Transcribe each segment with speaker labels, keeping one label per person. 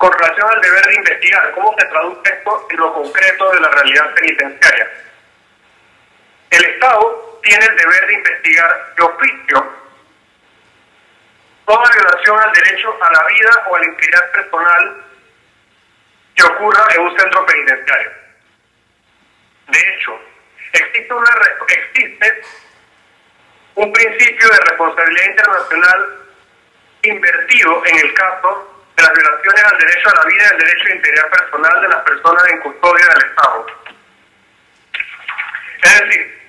Speaker 1: Con relación al deber de investigar, ¿cómo se traduce esto en lo concreto de la realidad penitenciaria? El Estado tiene el deber de investigar de oficio toda violación al derecho a la vida o a la integridad personal que ocurra en un centro penitenciario. De hecho, existe un principio de responsabilidad internacional invertido en el caso de las violaciones al derecho a la vida y al derecho a integridad personal de las personas en custodia del Estado. Es decir,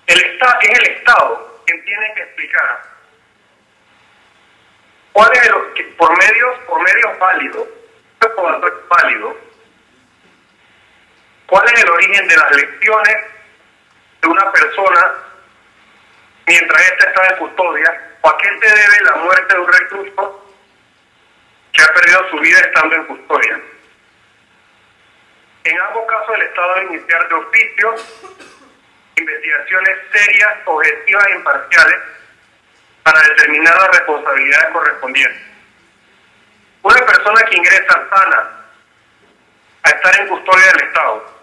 Speaker 1: es el Estado quien tiene que explicar cuál es por medios válidos, cuál es el origen de las lesiones de una persona mientras ésta está en custodia, o a qué se debe la muerte de un recluso que ha perdido su vida estando en custodia. En ambos casos el Estado debe iniciar de oficio investigaciones serias, objetivas e imparciales para determinar las responsabilidades correspondientes. Una persona que ingresa sana a estar en custodia del Estado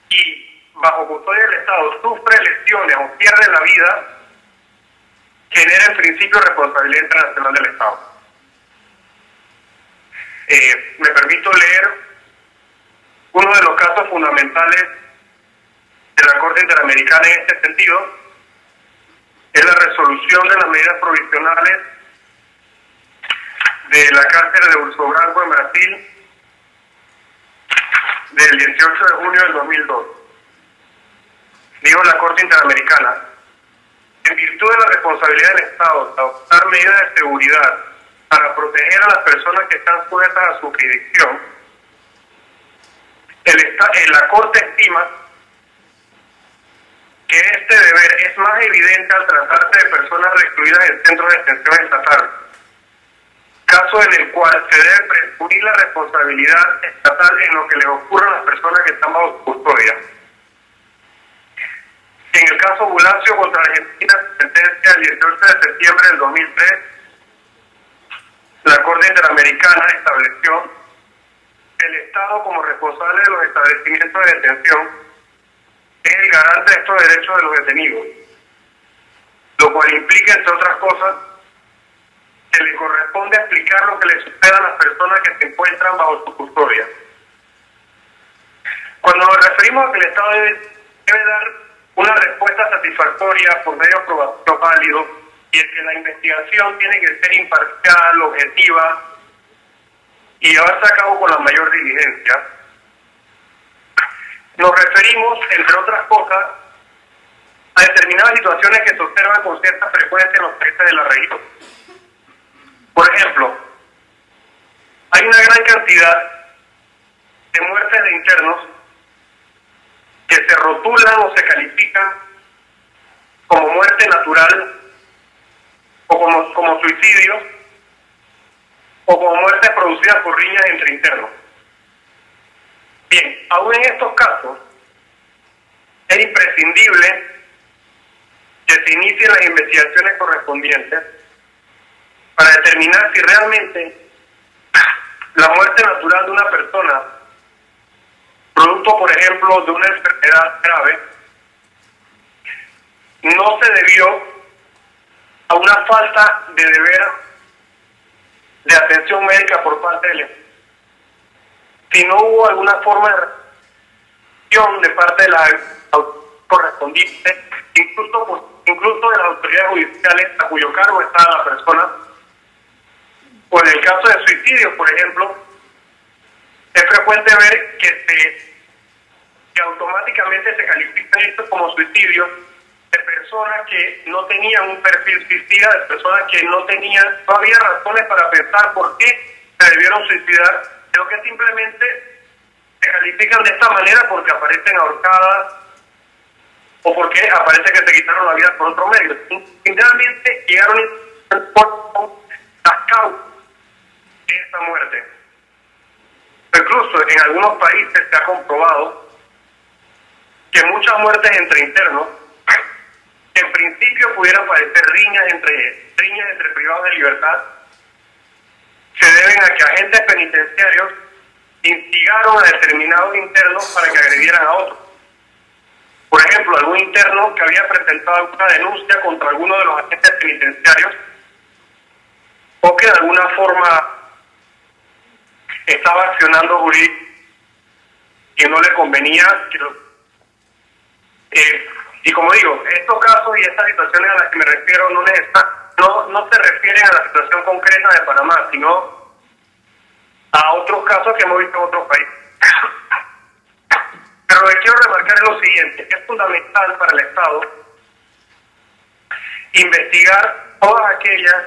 Speaker 1: y bajo custodia del Estado sufre lesiones o pierde la vida, genera en principio responsabilidad internacional del Estado. Me permito leer uno de los casos fundamentales de la Corte Interamericana en este sentido. Es la resolución de las medidas provisionales de la cárcel de Urso Branco en Brasil del 18 de junio del 2002. Digo la Corte Interamericana: en virtud de la responsabilidad del Estado de adoptar medidas de seguridad para proteger a las personas que están sujetas a su jurisdicción, la Corte estima que este deber es más evidente al tratarse de personas recluidas en centros de detención estatal, caso en el cual se debe presumir la responsabilidad estatal en lo que les ocurre a las personas que están bajo custodia. En el caso Bulacio contra Argentina, sentencia del 18 de septiembre del 2003, la Corte Interamericana estableció que el Estado, como responsable de los establecimientos de detención, es el garante de estos derechos de los detenidos, lo cual implica, entre otras cosas, que le corresponde explicar lo que le sucede a las personas que se encuentran bajo su custodia. Cuando nos referimos a que el Estado debe dar una respuesta satisfactoria por medios probatorios válidos y el que la investigación tiene que ser imparcial, objetiva y llevarse a cabo con la mayor diligencia, nos referimos, entre otras cosas, a determinadas situaciones que se observan con cierta frecuencia en los países de la región. Por ejemplo, hay una gran cantidad de muertes de internos que se rotulan o se califican como muerte natural o como suicidio o como muertes producidas por riñas entre internos. Bien, aún en estos casos es imprescindible que se inicien las investigaciones correspondientes para determinar si realmente la muerte natural de una persona, producto por ejemplo de una enfermedad grave, no se debió a una falta de deber de atención médica por parte del Estado, si no hubo alguna forma de reacción de parte de la correspondiente, incluso de las autoridades judiciales a cuyo cargo está la persona, o en el caso de suicidio, por ejemplo, es frecuente ver que automáticamente se califica esto como suicidio de personas que no tenían un perfil suicida, de personas que no había razones para pensar por qué se debieron suicidar, sino que simplemente se califican de esta manera porque aparecen ahorcadas o porque aparece que se quitaron la vida por otro medio. Finalmente llegaron las causas de esta muerte. Incluso en algunos países se ha comprobado que muchas muertes entre internos, que en principio pudieran parecer riñas entre privados de libertad, deben a que agentes penitenciarios instigaron a determinados internos para que agredieran a otros. Por ejemplo, algún interno que había presentado alguna denuncia contra alguno de los agentes penitenciarios o que de alguna forma estaba accionando jurídicamente que no le convenía. Y como digo, estos casos y estas situaciones a las que me refiero no se refieren a la situación concreta de Panamá, sino a otros casos que hemos visto en otros países. Pero lo que quiero remarcar es lo siguiente, que es fundamental para el Estado investigar todas aquellas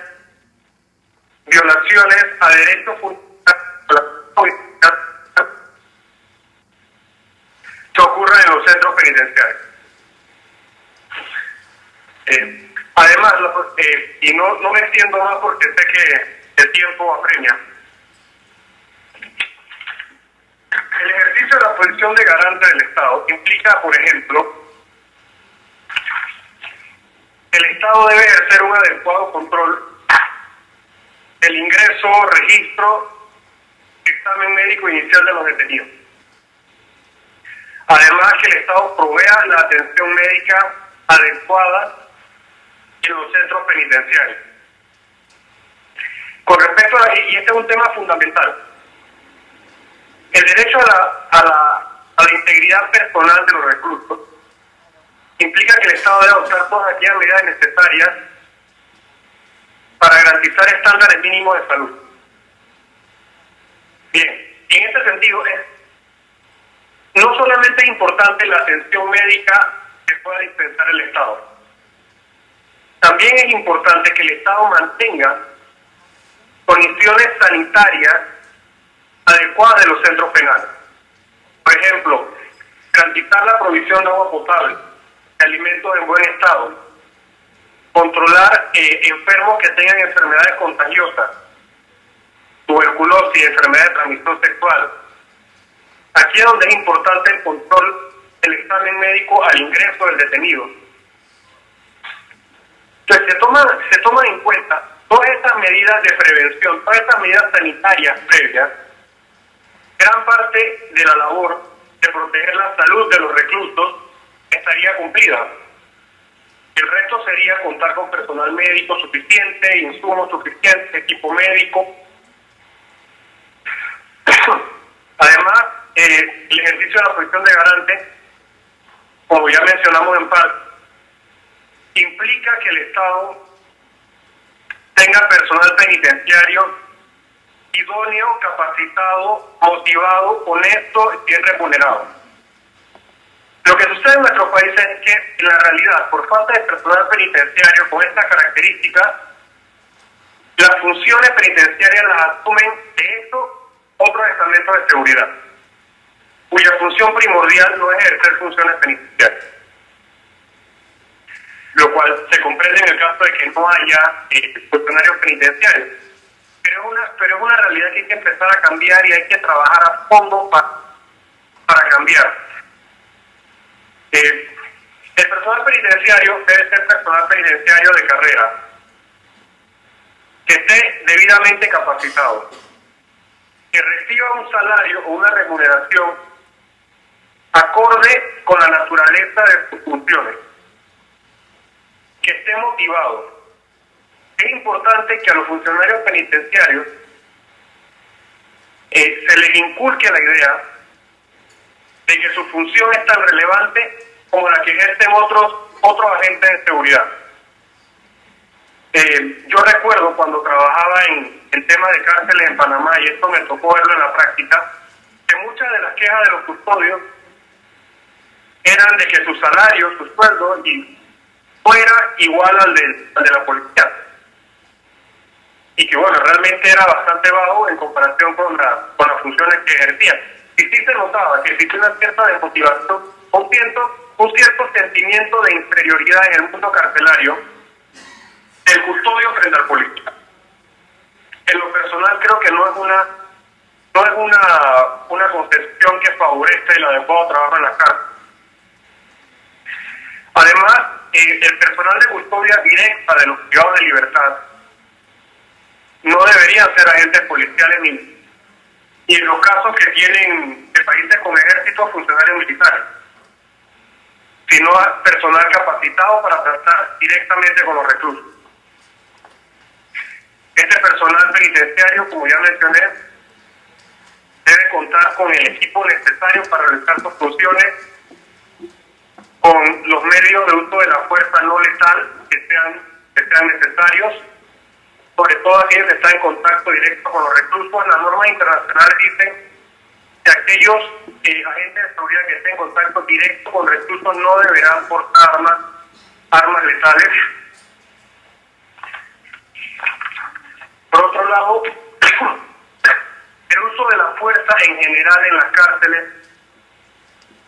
Speaker 1: violaciones a derechos fundamentales que ocurren en los centros penitenciarios. Además, y no me extiendo más porque sé que el tiempo apremia, el ejercicio de la posición de garante del Estado implica, por ejemplo, el Estado debe ejercer un adecuado control del ingreso, registro, examen médico inicial de los detenidos. Además, que el Estado provea la atención médica adecuada en los centros penitenciarios. Con respecto y este es un tema fundamental, el derecho a la integridad personal de los reclusos implica que el Estado debe adoptar todas aquellas medidas necesarias para garantizar estándares mínimos de salud. Bien, y en este sentido no solamente es importante la atención médica que pueda dispensar el Estado, también es importante que el Estado mantenga condiciones sanitarias adecuadas de los centros penales. Por ejemplo, garantizar la provisión de agua potable, de alimentos en buen estado, controlar enfermos que tengan enfermedades contagiosas, tuberculosis, enfermedades de transmisión sexual. Aquí es donde es importante el control del examen médico al ingreso del detenido. Entonces se toman en cuenta todas estas medidas de prevención, todas estas medidas sanitarias previas. Gran parte de la labor de proteger la salud de los reclusos estaría cumplida. El resto sería contar con personal médico suficiente, insumos suficientes, equipo médico. Además, el ejercicio de la posición de garante, como ya mencionamos en parte, implica que el Estado tenga personal penitenciario idóneo, capacitado, motivado, honesto y bien remunerado. Lo que sucede en nuestro país es que, en la realidad, por falta de personal penitenciario con estas características, las funciones penitenciarias las asumen de estos otros estamentos de seguridad, cuya función primordial no es ejercer funciones penitenciarias. Lo cual se comprende en el caso de que no haya funcionarios penitenciarios. Pero es una realidad que hay que empezar a cambiar y hay que trabajar a fondo para cambiar. El personal penitenciario debe ser personal penitenciario de carrera, que esté debidamente capacitado, que reciba un salario o una remuneración acorde con la naturaleza de sus funciones, que esté motivado. Es importante que a los funcionarios penitenciarios se les inculque la idea de que su función es tan relevante como la que ejercen otros agentes de seguridad. Yo recuerdo cuando trabajaba en el tema de cárceles en Panamá, y esto me tocó verlo en la práctica, que muchas de las quejas de los custodios eran de que su salario, su sueldo, fuera igual al de la policía. Y que bueno, realmente era bastante bajo en comparación con las funciones que ejercían. Y sí se notaba que existía una cierta desmotivación, un cierto sentimiento de inferioridad en el mundo carcelario del custodio frente al policía. En lo personal creo que no es una concepción que favorece el adecuado trabajo en la cárcel. Además, el personal de custodia directa de los privados de libertad no debería deberían ser agentes policiales ni en los casos que tienen de países con ejércitos funcionarios militares, sino a personal capacitado para tratar directamente con los reclusos. Este personal penitenciario, como ya mencioné, debe contar con el equipo necesario para realizar sus funciones, con los medios de uso de la fuerza no letal que sean necesarios, sobre todo aquellos que están en contacto directo con los reclusos. Las normas internacionales dicen que aquellos agentes de seguridad que estén en contacto directo con reclusos no deberán portar armas letales. Por otro lado, el uso de la fuerza en general en las cárceles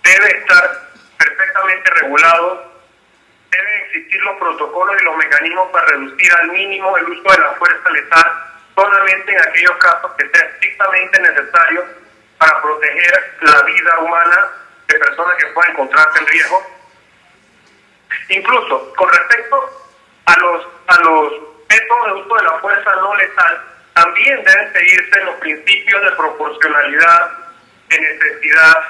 Speaker 1: debe estar perfectamente regulado. Deben existir los protocolos y los mecanismos para reducir al mínimo el uso de la fuerza letal solamente en aquellos casos que sea estrictamente necesario para proteger la vida humana de personas que puedan encontrarse en riesgo. Incluso con respecto a los métodos de uso de la fuerza no letal, también deben seguirse los principios de proporcionalidad, de necesidad,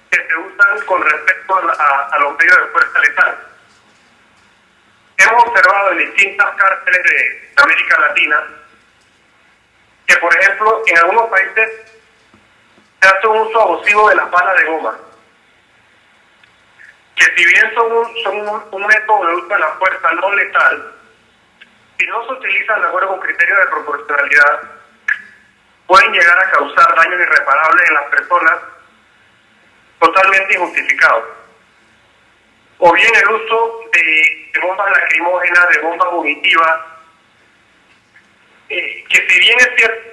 Speaker 1: que se usan con respecto a los medios de fuerza letal. Hemos observado en distintas cárceles de América Latina que, por ejemplo, en algunos países se hace un uso abusivo de las balas de goma, que si bien son un método de uso de la fuerza no letal, si no se utilizan de acuerdo con criterios de proporcionalidad, pueden llegar a causar daños irreparables en las personas totalmente injustificados. O bien el uso de bombas lacrimógenas, de bombas vomitivas, que si bien es cierto,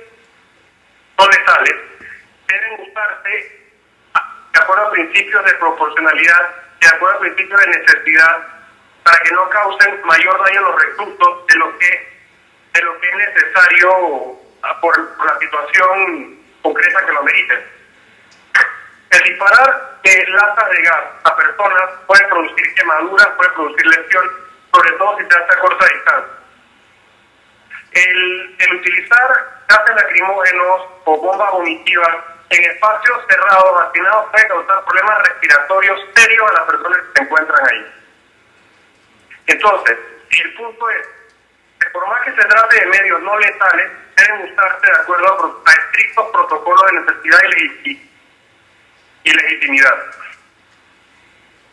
Speaker 1: son letales, deben usarse de acuerdo a principios de proporcionalidad, de acuerdo a principios de necesidad, para que no causen mayor daño a los reclusos de lo que es necesario por la situación concreta que lo merite. El disparar latas de gas a personas puede producir quemaduras, puede producir lesión, sobre todo si se hace a corta distancia. El utilizar gases lacrimógenos o bombas vomitivas en espacios cerrados, hacinados, puede causar problemas respiratorios serios a las personas que se encuentran ahí. Entonces, si el punto es que por más que se trate de medios no letales, deben usarse de acuerdo a estrictos protocolos de necesidad y legitimidad.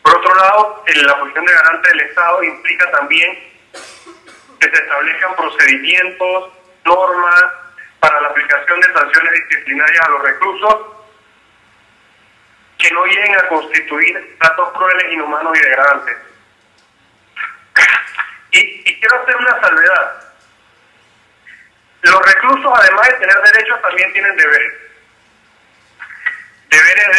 Speaker 1: Por otro lado, la posición de garante del Estado implica también que se establezcan procedimientos, normas para la aplicación de sanciones disciplinarias a los reclusos que no lleguen a constituir tratos crueles, inhumanos y degradantes. Y quiero hacer una salvedad. Los reclusos, además de tener derechos, también tienen deberes. Deberes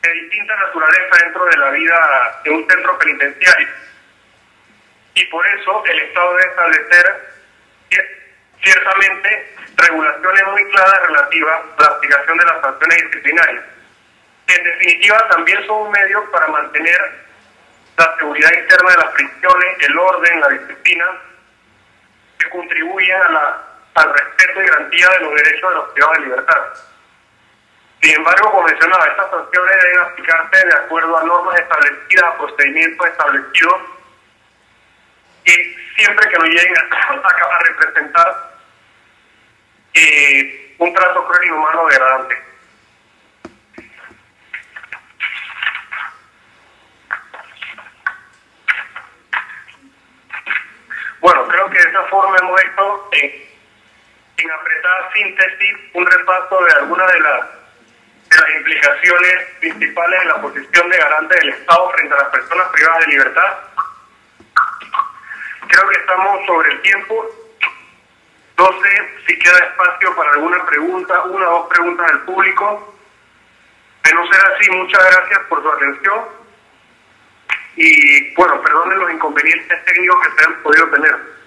Speaker 1: de distinta naturaleza dentro de la vida de un centro penitenciario. Y por eso el Estado debe establecer ciertamente regulaciones muy claras relativas a la aplicación de las sanciones disciplinarias, que en definitiva también son un medio para mantener la seguridad interna de las prisiones, el orden, la disciplina, que contribuyen al respeto y garantía de los derechos de los privados de libertad. Sin embargo, como mencionaba, estas sanciones deben aplicarse de acuerdo a normas establecidas, a procedimientos establecidos, y siempre que no lleguen a representar un trato cruel, inhumano o degradante. Bueno, creo que de esa forma hemos hecho en apretada síntesis un repaso de algunas de las implicaciones principales de la posición de garante del Estado frente a las personas privadas de libertad. Creo que estamos sobre el tiempo. No sé si queda espacio para alguna pregunta, una o dos preguntas del público. De no ser así, muchas gracias por su atención. Y bueno, perdonen los inconvenientes técnicos que se han podido tener.